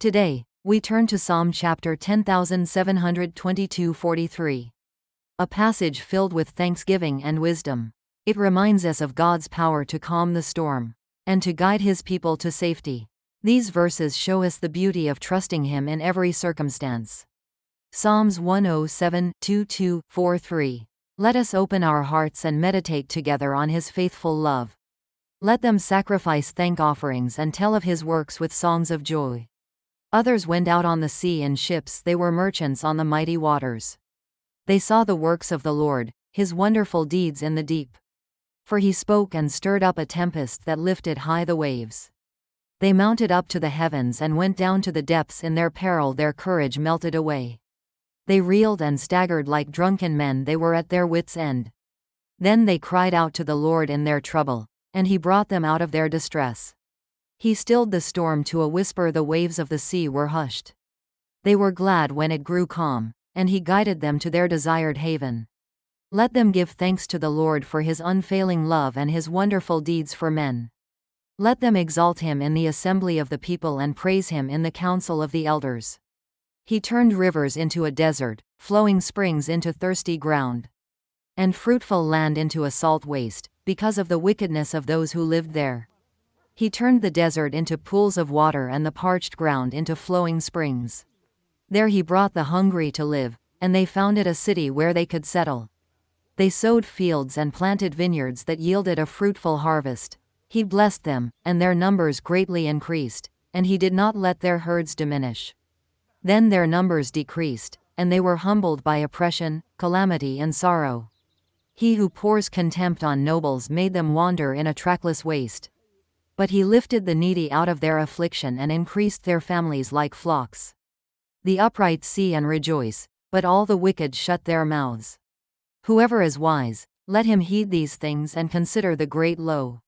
Today, we turn to Psalm chapter 10722-43. A passage filled with thanksgiving and wisdom. It reminds us of God's power to calm the storm and to guide His people to safety. These verses show us the beauty of trusting Him in every circumstance. Psalms 107, 2-4-3. Let us open our hearts and meditate together on His faithful love. Let them sacrifice thank offerings and tell of His works with songs of joy. Others went out on the sea in ships, they were merchants on the mighty waters. They saw the works of the Lord, His wonderful deeds in the deep. For He spoke and stirred up a tempest that lifted high the waves. They mounted up to the heavens and went down to the depths. In their peril their courage melted away. They reeled and staggered like drunken men, they were at their wits' end. Then they cried out to the Lord in their trouble, and He brought them out of their distress. He stilled the storm to a whisper, the waves of the sea were hushed. They were glad when it grew calm, and He guided them to their desired haven. Let them give thanks to the Lord for His unfailing love and His wonderful deeds for men. Let them exalt Him in the assembly of the people and praise Him in the council of the elders. He turned rivers into a desert, flowing springs into thirsty ground, and fruitful land into a salt waste, because of the wickedness of those who lived there. He turned the desert into pools of water and the parched ground into flowing springs. There He brought the hungry to live, and they founded a city where they could settle. They sowed fields and planted vineyards that yielded a fruitful harvest. He blessed them, and their numbers greatly increased, and He did not let their herds diminish. Then their numbers decreased, and they were humbled by oppression, calamity and sorrow. He who pours contempt on nobles made them wander in a trackless waste. But He lifted the needy out of their affliction and increased their families like flocks. The upright see and rejoice, but all the wicked shut their mouths. Whoever is wise, let him heed these things and consider the great low.